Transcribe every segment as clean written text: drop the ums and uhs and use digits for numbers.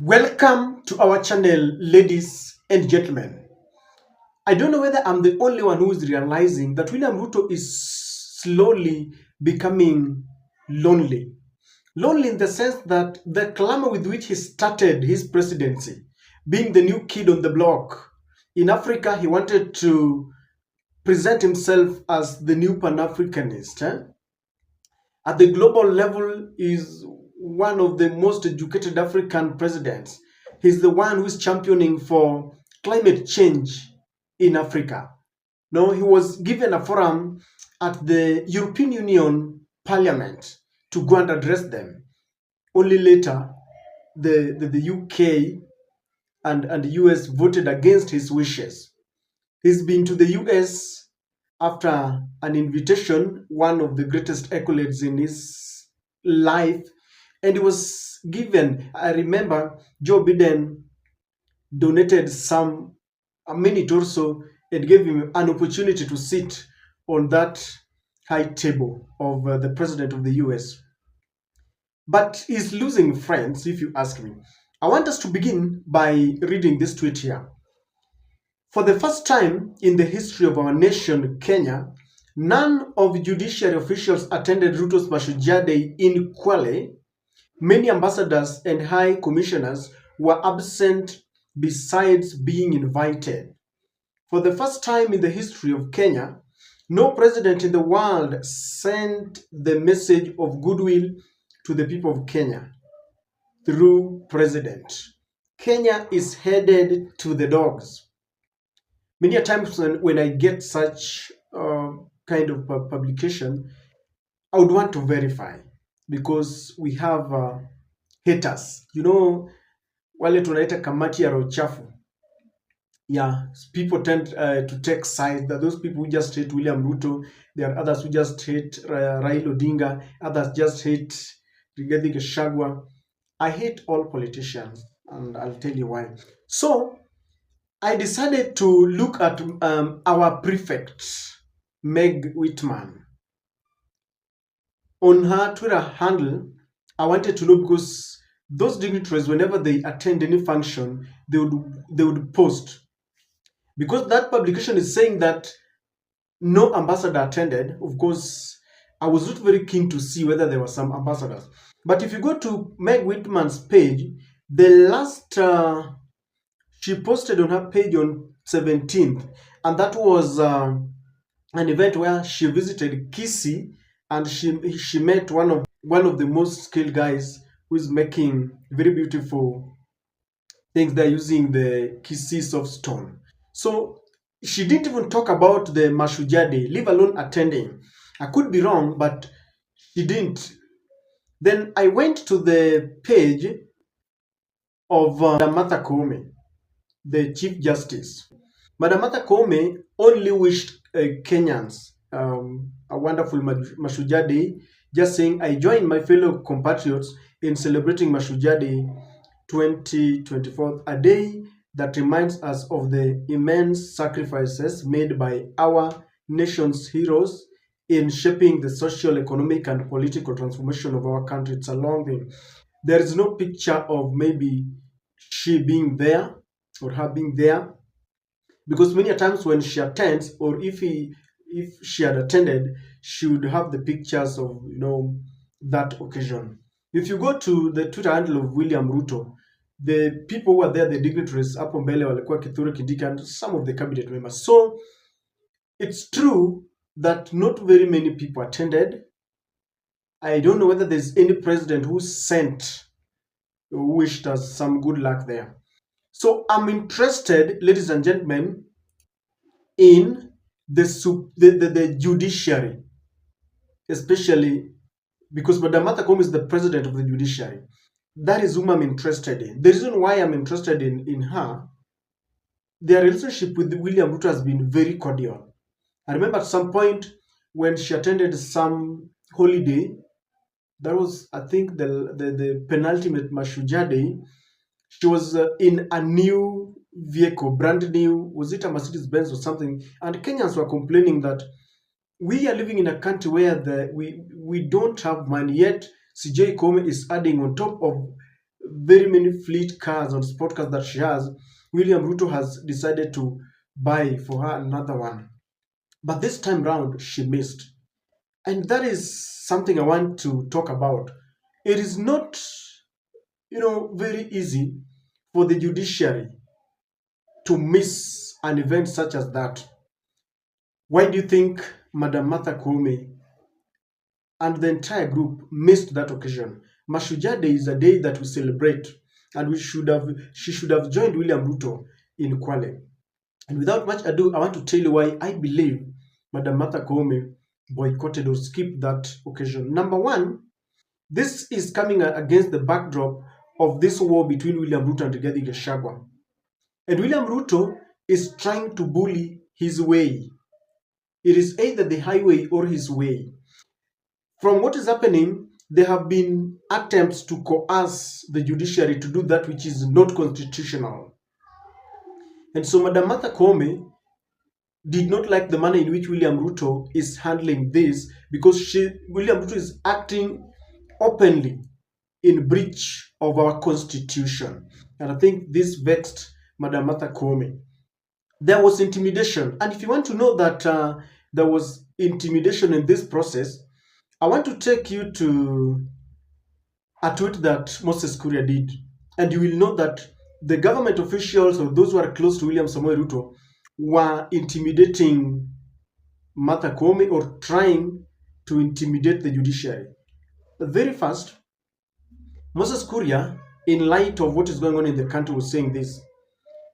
Welcome to our channel, ladies and gentlemen. I don't know whether I'm the only one who is realizing that William Ruto is slowly becoming lonely. Lonely in the sense that the clamor with which he started his presidency, being the new kid on the block, in Africa, he wanted to present himself as the new Pan-Africanist. At the global level, is one of the most educated African presidents. He's the one who's championing for climate change in Africa. No, he was given a forum at the European Union Parliament to go and address them. Only later, the UK and the US voted against his wishes. He's been to the US after an invitation, one of the greatest accolades in his life, and he was given. I remember Joe Biden donated some a minute or so and gave him an opportunity to sit on that high table of the president of the US. But he's losing friends, if you ask me. I want us to begin by reading this tweet here. For the first time in the history of our nation, Kenya, none of the judiciary officials attended Ruto's Mashujaa Day in Kwale. Many ambassadors and high commissioners were absent besides being invited. For the first time in the history of Kenya, no president in the world sent the message of goodwill to the people of Kenya through president. Kenya is headed to the dogs. Many a times when I get such kind of publication, I would want to verify because we have haters. Wale tunaita kamati ya roho chafu. Yeah, people tend to take sides. There are those people who just hate William Ruto. There are others who just hate Raila Odinga. Others just hate Rigathi Gachagua. I hate all politicians, and I'll tell you why. So I decided to look at our prefect, Meg Whitman. On her Twitter handle, I wanted to know because those dignitaries, whenever they attend any function, they would post. Because that publication is saying that no ambassador attended. Of course, I was not very keen to see whether there were some ambassadors. But if you go to Meg Whitman's page, the last she posted on her page on 17th, and that was an event where she visited Kisii, and she met one of the most skilled guys who is making very beautiful things. They're using the Kisii soft stone. So she didn't even talk about the Mashujaa Day, leave alone attending. I could be wrong, but she didn't. Then I went to the page of Martha Koome, the Chief Justice. Madam Martha Koome only wished Kenyans a wonderful Mashujaa Day, just saying, I join my fellow compatriots in celebrating Mashujaa Day 2024, a day that reminds us of the immense sacrifices made by our nation's heroes in shaping the social, economic, and political transformation of our country. It's a long thing. There is no picture of maybe she being there or her being there, because many times when she attends, or if she had attended, she would have the pictures of that occasion. If you go to the Twitter handle of William Ruto, the people who are there, the dignitaries, hapo mbele walikuwa Kithure Kindiki and some of the cabinet members. So it's true that not very many people attended. I don't know whether there's any president who sent, who wished us some good luck there. So I'm interested, ladies and gentlemen, in the judiciary, especially because Madam Martha Koome is the president of the judiciary. That is whom I'm interested in. The reason why I'm interested in her, their relationship with William Ruto has been very cordial. I remember at some point when she attended some holiday, that was, I think, the penultimate Mashujaa Day. She was in a new vehicle, brand new. Was it a Mercedes Benz or something? And Kenyans were complaining that we are living in a country where we don't have money, yet CJ Koome is adding on top of very many fleet cars or sport cars that she has, William Ruto has decided to buy for her another one. But this time round, she missed. And that is something I want to talk about. It is not, very easy for the judiciary to miss an event such as that. Why do you think Madam Martha Koome and the entire group missed that occasion? Mashujaa Day is a day that we celebrate, and she should have joined William Ruto in Kwale. And without much ado, I want to tell you why I believe Madam Martha Koome boycotted or skipped that occasion. Number one, this is coming against the backdrop of this war between William Ruto and Rigathi Gachagua. And William Ruto is trying to bully his way. It is either the highway or his way. From what is happening, there have been attempts to coerce the judiciary to do that which is not constitutional. And so Madam Martha Koome did not like the manner in which William Ruto is handling this, because William Ruto is acting openly in breach of our constitution. And I think this vexed Madam Martha Koome. There was intimidation. And if you want to know that there was intimidation in this process, I want to take you to a tweet that Moses Kuria did. And you will know that the government officials or those who are close to William Samoei Ruto were intimidating Martha Koome or trying to intimidate the judiciary. The very first, Moses Kuria, in light of what is going on in the country, was saying this: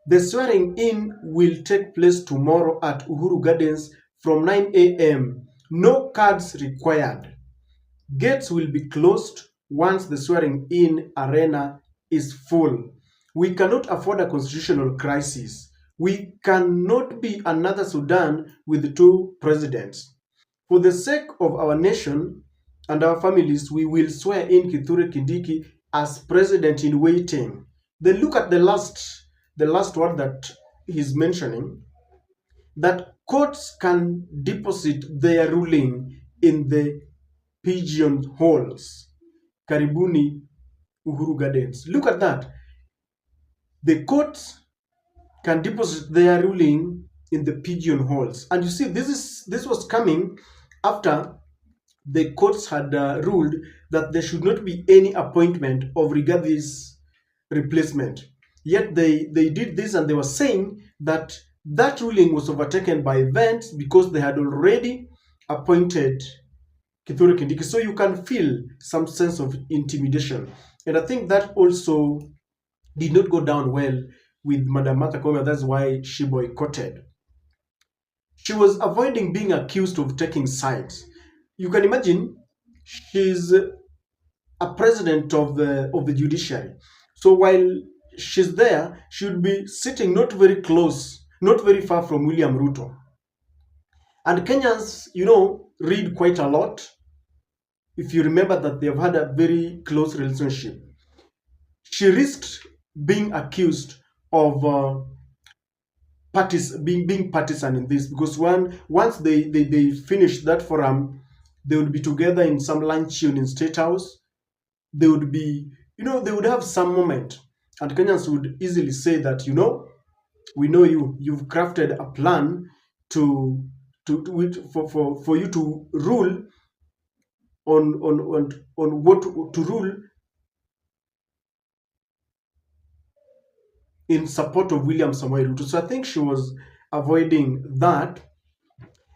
the swearing in will take place tomorrow at Uhuru Gardens from 9 a.m. No cards required. Gates will be closed once the swearing in arena is full. We cannot afford a constitutional crisis. We cannot be another Sudan with two presidents. For the sake of our nation and our families, we will swear in Kithure Kindiki as president in waiting. Then look at the last word that he's mentioning, that courts can deposit their ruling in the pigeon holes. Karibuni Uhuru Gardens. Look at that. The courts can deposit their ruling in the pigeon holes. And you see, this was coming after the courts had ruled that there should not be any appointment of Rigathi's replacement. Yet they did this, and they were saying that that ruling was overtaken by events because they had already appointed Kithure Kindiki. So you can feel some sense of intimidation. And I think that also did not go down well with Madam Martha Koome. That's why she boycotted. She was avoiding being accused of taking sides. You can imagine she's a president of the judiciary. So while she's there, she would be sitting not very close, not very far from William Ruto. And Kenyans, read quite a lot. If you remember that they've had a very close relationship, she risked being accused of being partisan in this, because once they finish that forum, they would be together in some luncheon in State House. They would be, they would have some moment, and Kenyans would easily say that, we know you've crafted a plan for you to rule on what to rule in support of William Samoei Ruto. So I think she was avoiding that.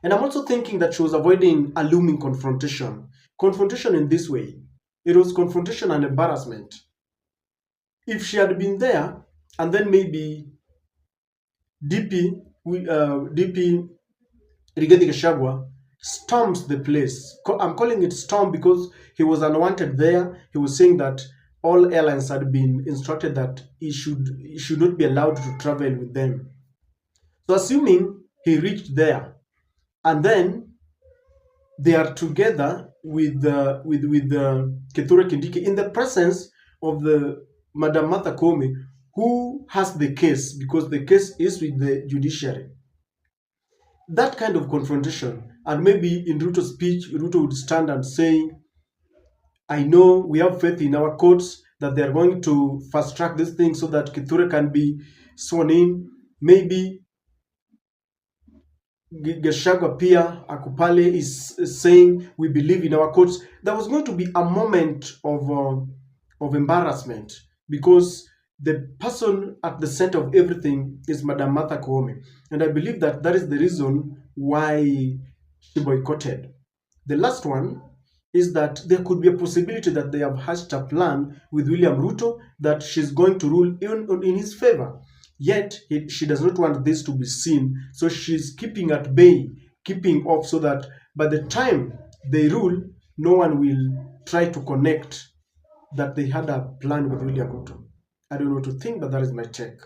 And I'm also thinking that she was avoiding a looming confrontation. Confrontation in this way. It was confrontation and embarrassment. If she had been there, and then maybe DP Rigathi Gachagua storms the place. I'm calling it storm because he was unwanted there. He was saying that all airlines had been instructed that he should not be allowed to travel with them. So assuming he reached there, and then they are together with Kithure Kindiki in the presence of the Madam Martha Koome, who has the case, because the case is with the judiciary. That kind of confrontation, and maybe in Ruto's speech, Ruto would stand and say, I know we have faith in our courts, that they are going to fast track this thing so that Kithure can be sworn in. Maybe Gachagua pia Akupale is saying we believe in our courts. There was going to be a moment of embarrassment because the person at the center of everything is Madam Martha Koome, and I believe that that is the reason why she boycotted. The last one is that there could be a possibility that they have hatched a plan with William Ruto that she's going to rule in his favor. Yet she does not want this to be seen, so she's keeping at bay, keeping off, so that by the time they rule, no one will try to connect that they had a plan with William Ruto. I don't know what to think, but that is my take.